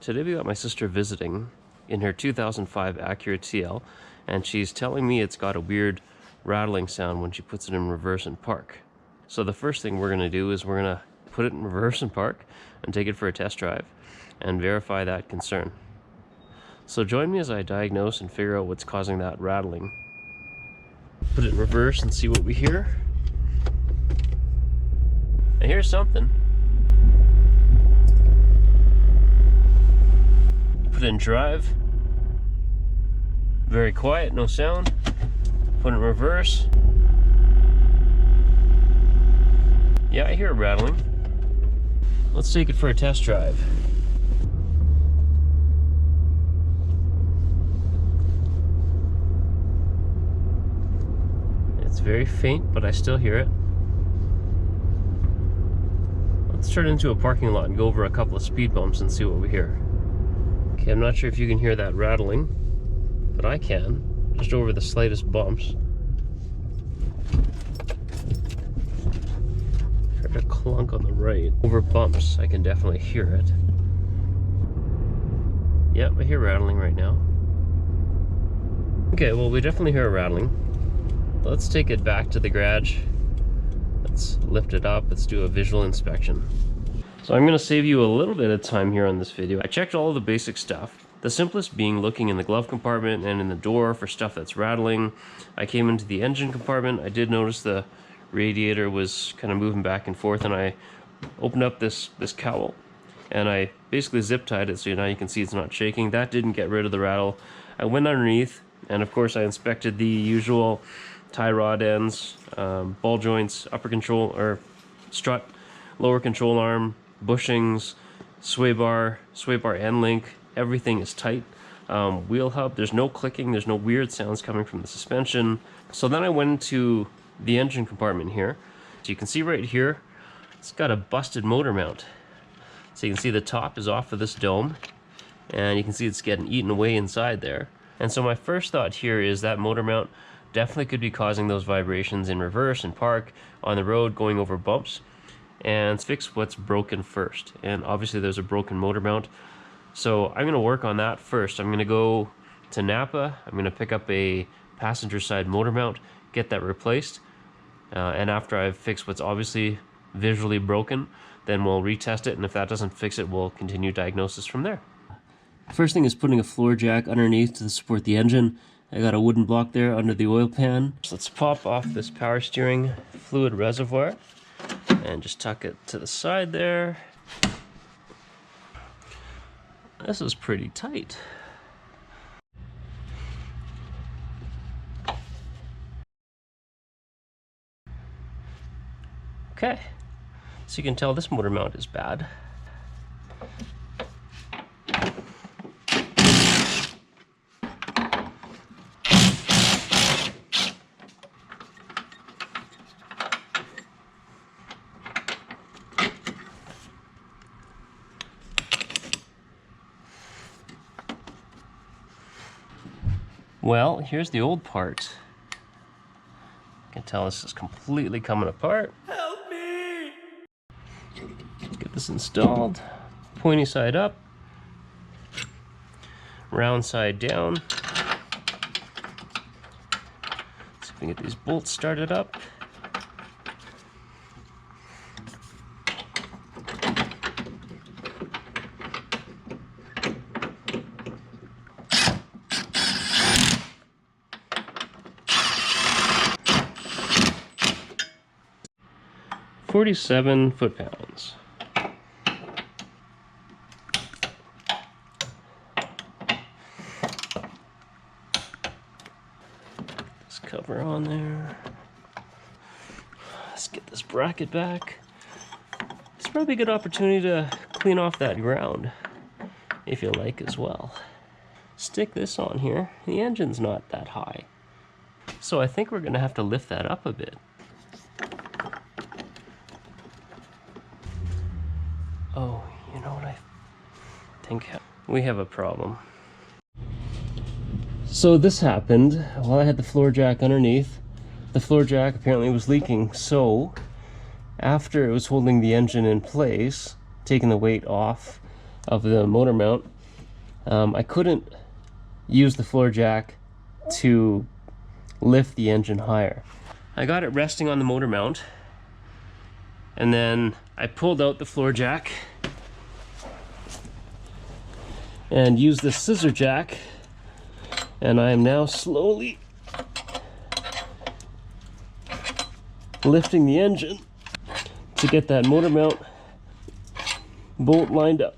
Today we got my sister visiting in her 2005 Acura TL, and she's telling me it's got a weird rattling sound when she puts it in reverse and park. So the first thing we're going to do is we're going to put it in reverse and park and take it for a test drive and verify that concern. So join me as I diagnose and figure out what's causing that rattling. Put it in reverse and see what we hear. I hear something. Put it in drive. Very quiet, no sound. Put it in reverse. Yeah, I hear it rattling. Let's take it for a test drive. It's very faint, but I still hear it. Let's turn it into a parking lot and go over a couple of speed bumps and see what we hear. Okay, I'm not sure if you can hear that rattling, but I can, just over the slightest bumps. Heard a clunk on the right. Over bumps, I can definitely hear it. Yep, I hear rattling right now. Okay, well, we definitely hear a rattling. Let's take it back to the garage. Let's lift it up. Let's do a visual inspection. So I'm going to save you a little bit of time here on this video. I checked all of the basic stuff. The simplest being looking in the glove compartment and in the door for stuff that's rattling. I came into the engine compartment. I did notice the radiator was kind of moving back and forth, and I opened up this cowl and I basically zip tied it so now you can see it's not shaking. That didn't get rid of the rattle. I went underneath and of course I inspected the usual tie rod ends, ball joints, upper control or strut, lower control arm, bushings, sway bar end link. Everything is tight. Wheel hub, there's no clicking, there's no weird sounds coming from the suspension. So then I went into the engine compartment here. So you can see right here, it's got a busted motor mount. So you can see the top is off of this dome, and you can see it's getting eaten away inside there. And so my first thought here is that motor mount definitely could be causing those vibrations in reverse and park, on the road, going over bumps. And fix what's broken first. And obviously there's a broken motor mount. So I'm going to work on that first. I'm going to go to Napa. I'm going to pick up a passenger side motor mount, get that replaced. And after I've fixed what's obviously visually broken, then we'll retest it. And if that doesn't fix it, we'll continue diagnosis from there. First thing is putting a floor jack underneath to support the engine. I got a wooden block there under the oil pan. So let's pop off this power steering fluid reservoir and just tuck it to the side there. This is pretty tight. Okay, so you can tell this motor mount is bad. Well, here's the old part. You can tell this is completely coming apart. Help me! Get this installed. Pointy side up. Round side down. See if we can get these bolts started up. .47 foot-pounds. This cover on there. Let's get this bracket back. It's probably a good opportunity to clean off that ground, if you like as well. Stick this on here. The engine's not that high, so I think we're gonna have to lift that up a bit. Oh, you know what I think? We have a problem. So this happened while I had the floor jack underneath. The floor jack apparently was leaking, so after it was holding the engine in place, taking the weight off, of the motor mount, I couldn't use the floor jack to lift the engine higher. I got it resting on the motor mount, and then I pulled out the floor jack and used the scissor jack, and I am now slowly lifting the engine to get that motor mount bolt lined up.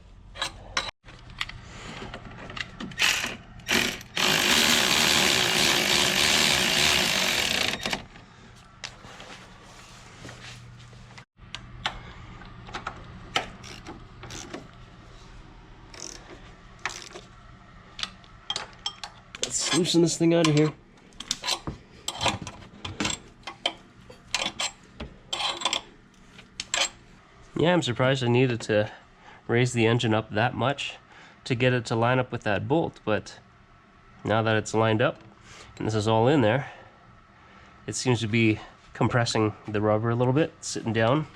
Let's loosen this thing out of here. Yeah, I'm surprised I needed to raise the engine up that much to get it to line up with that bolt, but now that it's lined up and this is all in there, it seems to be compressing the rubber a little bit, sitting down.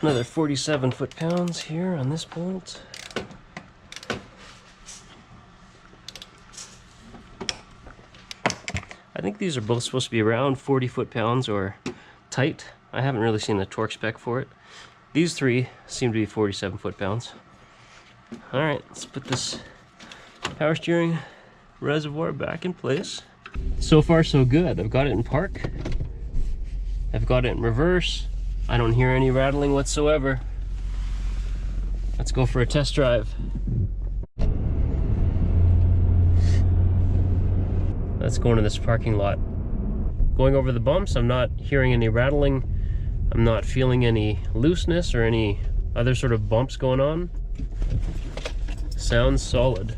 Another 47 foot-pounds here on this bolt. I think these are both supposed to be around 40 foot-pounds or tight. I haven't really seen the torque spec for it. These three seem to be 47 foot-pounds. Alright, let's put this power steering reservoir back in place. So far so good. I've got it in park. I've got it in reverse. I don't hear any rattling whatsoever. Let's go for a test drive. Let's go into this parking lot. Going over the bumps, I'm not hearing any rattling. I'm not feeling any looseness or any other sort of bumps going on. Sounds solid.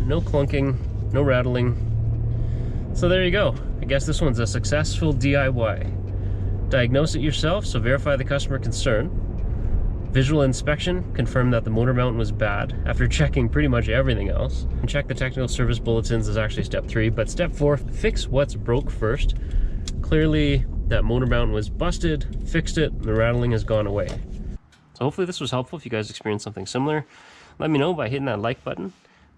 No clunking, no rattling. So there you go. I guess this one's a successful DIY. Diagnose it yourself, so verify the customer concern. Visual inspection, confirm that the motor mount was bad after checking pretty much everything else. And check the technical service bulletins is actually step 3, but step 4, fix what's broke first. Clearly that motor mount was busted, fixed it, and the rattling has gone away. So hopefully this was helpful if you guys experienced something similar. Let me know by hitting that like button.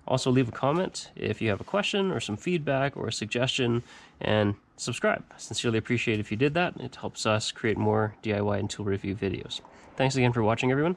Also leave a comment if you have a question or some feedback or a suggestion, and subscribe. I sincerely appreciate if you did that. It helps us create more DIY and tool review videos. Thanks again for watching, everyone.